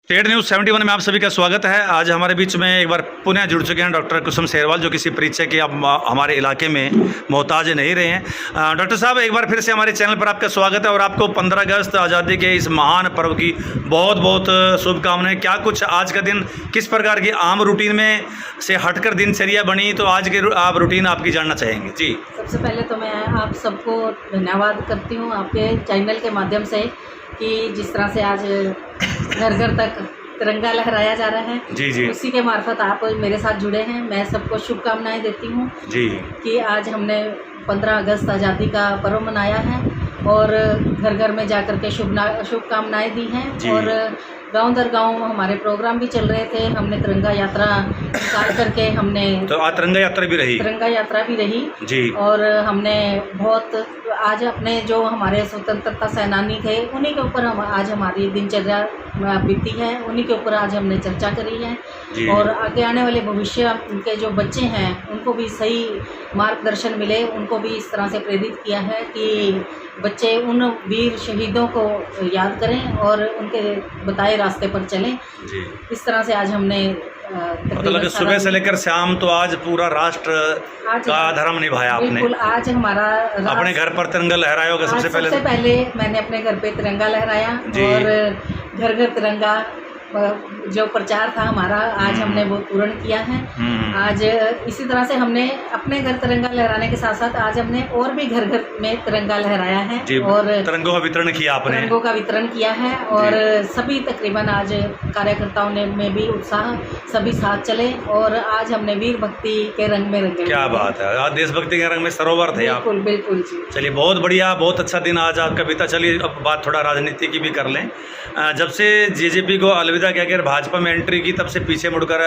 Ted news 71 में आप सभी का स्वागत है। आज हमारे बीच में एक बार पुनः जुड़ चुके हैं डॉक्टर कुसुम सेरवाल, जो किसी परिचय के अब हमारे इलाके में मोहताज नहीं रहे हैं। डॉक्टर साहब, एक बार फिर से हमारे चैनल पर आपका स्वागत है और आपको 15 अगस्त आज़ादी के इस महान पर्व की बहुत बहुत शुभकामनाएं। क्या कुछ आज का दिन किस प्रकार की आम रूटीन में से हटकर दिनचर्या बनी, तो आज के आप रूटीन आपकी जानना चाहेंगे? जी, सबसे पहले तो मैं आप सबको धन्यवाद करती हूँ आपके चैनल के माध्यम से कि जिस तरह से आज घर घर तक तिरंगा लहराया जा रहा है। जी जी उसी के मार्फत आप मेरे साथ जुड़े हैं। मैं सबको शुभकामनाएं देती हूँ जी कि आज हमने 15 अगस्त आज़ादी का पर्व मनाया है और घर घर में जाकर के शुभकामनाएं दी हैं और गांव दर गांव हमारे प्रोग्राम भी चल रहे थे। हमने तिरंगा यात्रा निकाल करके हमने तो आज तिरंगा यात्रा भी रही जी और हमने बहुत आज अपने जो हमारे स्वतंत्रता सेनानी थे उन्हीं के ऊपर हम आज हमारी दिनचर्या बीती है, उन्हीं के ऊपर आज हमने चर्चा करी है और आगे आने वाले भविष्य के जो बच्चे हैं उनको भी सही मार्गदर्शन मिले, उनको भी इस तरह से प्रेरित किया है कि बच्चे उन वीर शहीदों को याद करें और उनके बताए रास्ते पर चलें। इस तरह से आज हमने मतलब सुबह से लेकर शाम तो आज पूरा राष्ट्र का धर्म निभाया आपने। बिल्कुल, आज हमारा अपने घर पर तिरंगा लहराया होगा। सबसे पहले मैंने अपने घर पे तिरंगा लहराया और घर घर तिरंगा जो प्रचार था हमारा आज हमने वो पूर्ण किया है। आज इसी तरह से हमने अपने घर तिरंगा लहराने के साथ साथ आज हमने और भी घर घर में तिरंगा लहराया है और तिरंगों का वितरण किया आपने। तिरंगों का वितरण किया है और सभी तकरीबन आज कार्यकर्ताओं ने में भी उत्साह सभी साथ चले और आज हमने वीर भक्ति के रंग में रंगे। क्या बात है, आज देशभक्ति के रंग में सरोवर थे आप। बिल्कुल बिल्कुल जी। चलिए, बहुत बढ़िया, बहुत अच्छा दिन आज आपका बीता। चलिए अब बात थोड़ा राजनीति की भी कर लें। जब से जेजेपी को अलविदा कहकर भाजपा में एंट्री की, तब से पीछे मुड़कर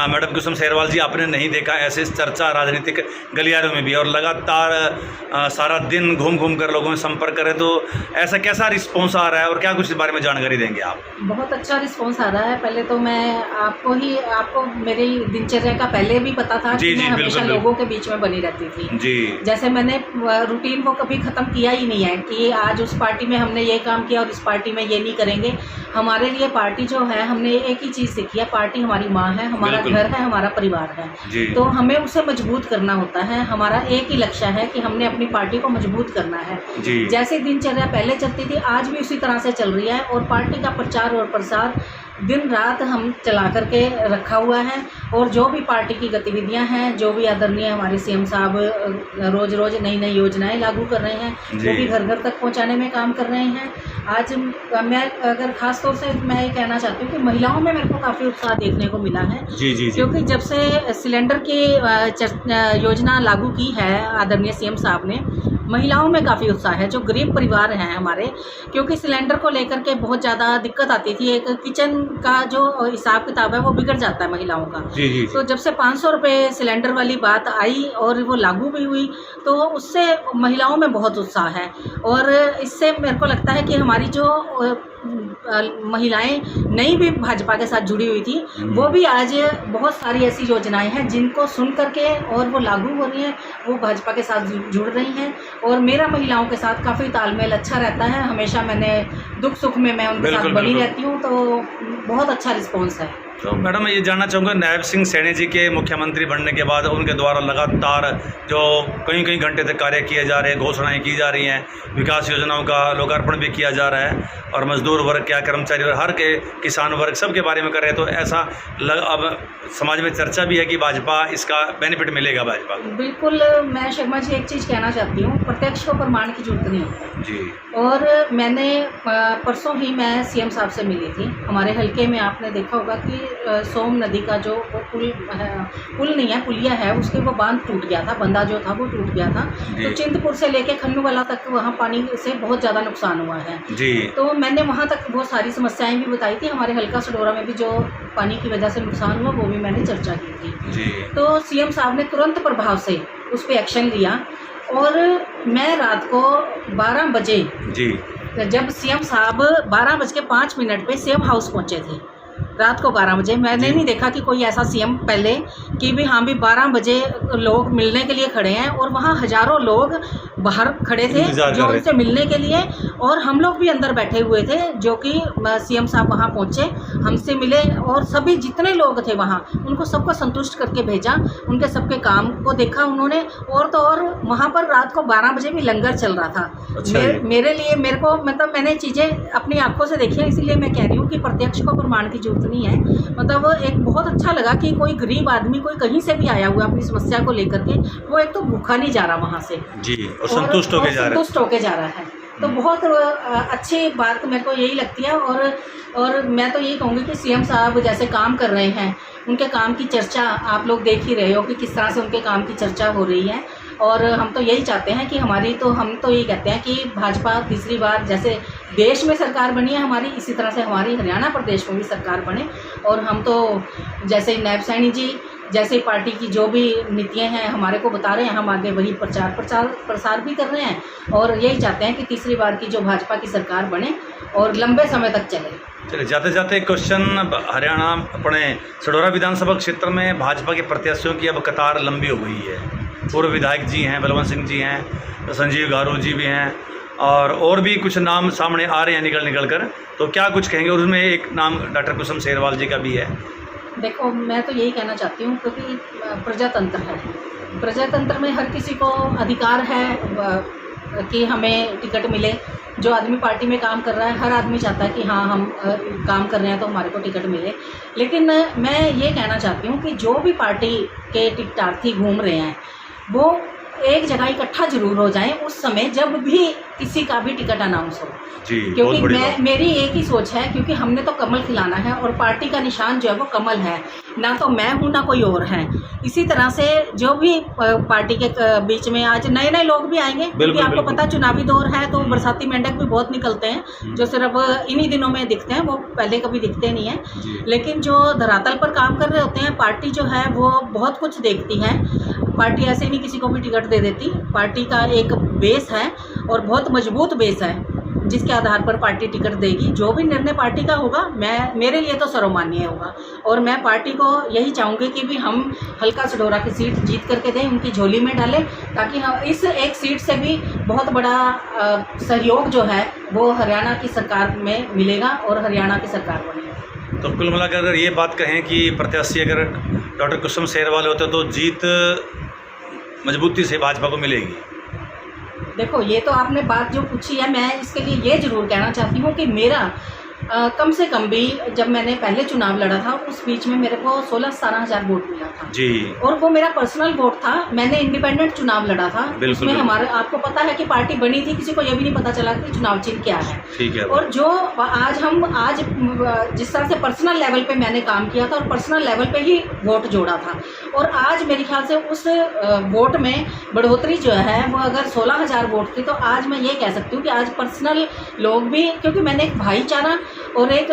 मैडम कुसुम सेरवाल जी आपने नहीं देखा। ऐसे चर्चा राजनीतिक गलियारों में भी और लगातार सारा दिन घूम घूम कर लोगों में संपर्क करें, तो ऐसा कैसा रिस्पॉन्स आ रहा है और क्या कुछ इस बारे में जानकारी देंगे आप? बहुत अच्छा रिस्पॉन्स आ रहा है। पहले तो मैं आपको मेरी दिनचर्या का पहले भी पता था कि मैं हमेशा लोगों के बीच में बनी रहती थी जी। जैसे मैंने रूटीन को कभी ख़त्म किया ही नहीं है कि आज उस पार्टी में हमने ये काम किया और इस पार्टी में ये नहीं करेंगे। हमारे लिए पार्टी जो है, हमने एक ही चीज़ सीखी है, पार्टी हमारी माँ है, हमारा घर है, हमारा परिवार है, तो हमें उसे मजबूत करना होता है। हमारा एक ही लक्ष्य है कि हमने अपनी पार्टी को मजबूत करना है। जैसे दिनचर्या पहले चलती थी आज भी उसी तरह से चल रही है और पार्टी का प्रचार और प्रसार दिन रात हम चला करके रखा हुआ है और जो भी पार्टी की गतिविधियां हैं, जो भी आदरणीय हमारे सीएम साहब रोज रोज नई नई योजनाएं लागू कर रहे हैं, वो भी घर घर तक पहुंचाने में काम कर रहे हैं। आज मैं अगर खास तौर से मैं ये कहना चाहती हूँ कि महिलाओं में मेरे को काफ़ी उत्साह देखने को मिला है क्योंकि जब से सिलेंडर की योजना लागू की है आदरणीय सीएम साहब ने, महिलाओं में काफ़ी उत्साह है। जो गरीब परिवार हैं हमारे, क्योंकि सिलेंडर को लेकर के बहुत ज़्यादा दिक्कत आती थी, एक किचन का जो हिसाब किताब है वो बिगड़ जाता है महिलाओं का। तो जब से 500 रुपये सिलेंडर वाली बात आई और वो लागू भी हुई, तो उससे महिलाओं में बहुत उत्साह है और इससे मेरे को लगता है कि हमारी जो महिलाएं नई भी भाजपा के साथ जुड़ी हुई थी, वो भी आज बहुत सारी ऐसी योजनाएं हैं जिनको सुन करके और वो लागू हो रही हैं, वो भाजपा के साथ जुड़ रही हैं और मेरा महिलाओं के साथ काफ़ी तालमेल अच्छा रहता है। हमेशा मैंने दुख सुख में मैं उनके साथ बनी रहती हूँ, तो बहुत अच्छा रिस्पॉन्स है। तो मैडम, मैं ये जानना चाहूँगा, नायब सिंह सैनी जी के मुख्यमंत्री बनने के बाद उनके द्वारा लगातार जो कई घंटे तक कार्य किए जा रहे हैं, घोषणाएं की जा रही हैं, विकास योजनाओं का लोकार्पण भी किया जा रहा है और मजदूर वर्ग क्या, कर्मचारी वर्ग, हर के किसान वर्ग, सब के बारे में कर रहे हैं, तो ऐसा अब समाज में चर्चा भी है कि भाजपा इसका बेनिफिट मिलेगा भाजपा को। बिल्कुल, मैं शर्मा जी एक चीज़ कहना चाहती हूँ, प्रत्यक्ष को प्रमाण की जरूरत नहीं होती जी। और मैंने परसों ही मैं सीएम साहब से मिली थी। हमारे हल्के में आपने देखा होगा कि सोम नदी का जो पुल नहीं है, पुलिया है, उसके वो बांध टूट गया था, बंदा जो था वो टूट गया था। तो चिंतपुर से लेके खन्नूवाला तक वहाँ पानी से बहुत ज़्यादा नुकसान हुआ है जी। तो मैंने वहाँ तक बहुत सारी समस्याएं भी बताई थी। हमारे हल्का सडोरा में भी जो पानी की वजह से नुकसान हुआ वो भी मैंने चर्चा की थी जी। तो सीएम साहब ने तुरंत प्रभाव से उस पर एक्शन लिया और मैं रात को 12 बजे जी, जब सीएम साहब 12:05 पे सीएम हाउस पहुँचे थे रात को 12 बजे। मैंने नहीं देखा कि कोई ऐसा सीएम पहले कि भी हाँ भी 12 बजे लोग मिलने के लिए खड़े हैं, और वहाँ हजारों लोग बाहर खड़े थे जो उनसे मिलने के लिए, और हम लोग भी अंदर बैठे हुए थे, जो कि सीएम साहब वहाँ पहुँचे, हमसे मिले, और सभी जितने लोग थे वहाँ उनको सबको संतुष्ट करके भेजा, उनके सबके काम को देखा उन्होंने। और तो और वहाँ पर रात को 12 बजे भी लंगर चल रहा था। अच्छा मेरे लिए, मेरे को मतलब मैंने चीज़ें अपनी आंखों से देखी हैं, इसलिए मैं कह रही हूँ कि प्रत्यक्ष को प्रमाण की जरूरत नहीं है। मतलब एक बहुत अच्छा लगा कि कोई गरीब आदमी, कोई कहीं से भी आया हुआ अपनी समस्या को लेकर के, वो एक तो भूखा नहीं जा रहा वहाँ से जी, और संतुष्ट होके जा रहा है। तो बहुत अच्छी बात मेरे को यही लगती है। और मैं तो यही कहूँगी कि सीएम साहब जैसे काम कर रहे हैं, उनके काम की चर्चा आप लोग देख ही रहे हो कि किस तरह से उनके काम की चर्चा हो रही है। और हम तो यही चाहते हैं कि हम तो यही कहते हैं कि भाजपा तीसरी बार जैसे देश में सरकार बनी है हमारी, इसी तरह से हमारी हरियाणा प्रदेश में भी सरकार बने। और हम तो जैसे नायब सैनी जी जैसे पार्टी की जो भी नीतियाँ हैं हमारे को बता रहे हैं, हम आगे वही प्रसार भी कर रहे हैं, और यही चाहते हैं कि तीसरी बार की जो भाजपा की सरकार बने और लंबे समय तक चले। चलिए, जाते जाते क्वेश्चन, हरियाणा अपने सडौरा विधानसभा क्षेत्र में भाजपा के प्रत्याशियों की अब कतार लंबी हो गई है। पूर्व विधायक जी हैं, बलवंत सिंह जी हैं, संजीव गारू जी भी हैं, और भी कुछ नाम सामने आ रहे हैं निकल कर। तो क्या कुछ कहेंगे? और उसमें एक नाम डॉक्टर कुसुम सेरवाल जी का भी है। देखो, मैं तो यही कहना चाहती हूँ क्योंकि प्रजातंत्र है, प्रजातंत्र में हर किसी को अधिकार है कि हमें टिकट मिले। जो आदमी पार्टी में काम कर रहा है, हर आदमी चाहता है कि हाँ हम काम कर रहे हैं तो हमारे को टिकट मिले। लेकिन मैं ये कहना चाहती हूँ कि जो भी पार्टी के टिकटार्थी घूम रहे हैं वो एक जगह इकट्ठा जरूर हो जाएं उस समय जब भी किसी का भी टिकट अनाउंस हो जी। क्योंकि मेरी एक ही सोच है, क्योंकि हमने तो कमल खिलाना है और पार्टी का निशान जो है वो कमल है, ना तो मैं हूँ ना कोई और है। इसी तरह से जो भी पार्टी के बीच में आज नए नए लोग भी आएंगे, क्योंकि आपको पता चुनावी दौर है तो बरसाती मेंढक भी बहुत निकलते हैं जो सिर्फ इन्हीं दिनों में दिखते हैं, वो पहले कभी दिखते नहीं हैं। लेकिन जो धरातल पर काम कर रहे होते हैं, पार्टी जो है वो बहुत कुछ देखती है। पार्टी ऐसे नहीं किसी को भी टिकट दे देती। पार्टी का एक बेस है और बहुत मजबूत बेस है जिसके आधार पर पार्टी टिकट देगी। जो भी निर्णय पार्टी का होगा मेरे लिए तो सर्वमान्य होगा। और मैं पार्टी को यही चाहूँगी कि भी हम हल्का सडौरा की सीट जीत करके दें, उनकी झोली में डालें, ताकि हम इस एक सीट से भी बहुत बड़ा सहयोग जो है वो हरियाणा की सरकार में मिलेगा और हरियाणा की सरकार बनेगी। तो कुल मिलाकर अगर ये बात कहें कि प्रत्याशी अगर डॉक्टर कुसुम सेरवाल होते तो जीत मजबूती से भाजपा को मिलेगी। देखो, ये तो आपने बात जो पूछी है, मैं इसके लिए ये ज़रूर कहना चाहती हूँ कि मेरा कम से कम भी जब मैंने पहले चुनाव लड़ा था उस बीच में मेरे को 16-17 हज़ार वोट मिला था जी। और वो मेरा पर्सनल वोट था। मैंने इंडिपेंडेंट चुनाव लड़ा था। उसमें हमारे आपको पता है कि पार्टी बनी थी, किसी को ये भी नहीं पता चला कि चुनाव चिन्ह क्या है। ठीक है। और जो आज जिस तरह से पर्सनल लेवल पे मैंने काम किया था और पर्सनल लेवल पे ही वोट जोड़ा था, और आज मेरे ख्याल से उस वोट में बढ़ोतरी जो है वो अगर 16,000 वोट थी, तो आज मैं ये कह सकती हूँ कि आज पर्सनल लोग भी, क्योंकि मैंने एक भाईचारा और एक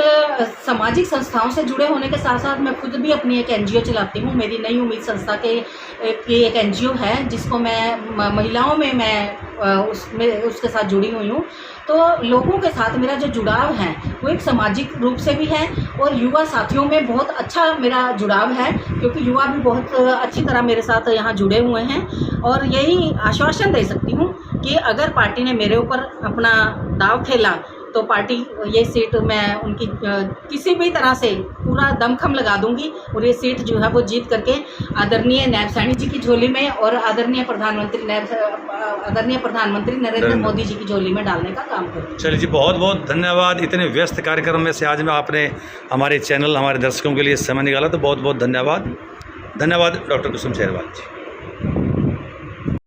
सामाजिक संस्थाओं से जुड़े होने के साथ साथ मैं खुद भी अपनी एक एनजीओ चलाती हूँ। मेरी नई उम्मीद संस्था की एक एनजीओ है जिसको मैं महिलाओं में उसके साथ जुड़ी हुई हूँ। तो लोगों के साथ मेरा जो जुड़ाव है वो एक सामाजिक रूप से भी है, और युवा साथियों में बहुत अच्छा मेरा जुड़ाव है, क्योंकि युवा भी बहुत अच्छी तरह मेरे साथ यहाँ जुड़े हुए हैं। और यही आश्वासन दे सकती हूँ कि अगर पार्टी ने मेरे ऊपर अपना दाव खेला तो पार्टी ये सीट मैं उनकी किसी भी तरह से पूरा दमखम लगा दूंगी, और ये सीट जो है वो जीत करके आदरणीय नायब सैनी जी की झोली में और आदरणीय प्रधानमंत्री नरेंद्र मोदी जी की झोली में डालने का काम करूँगी। चलिए जी, बहुत बहुत धन्यवाद। इतने व्यस्त कार्यक्रम में से आज में आपने हमारे चैनल, हमारे दर्शकों के लिए समय निकाला, तो बहुत बहुत धन्यवाद। धन्यवाद डॉक्टर कुसुम सेरवाल जी।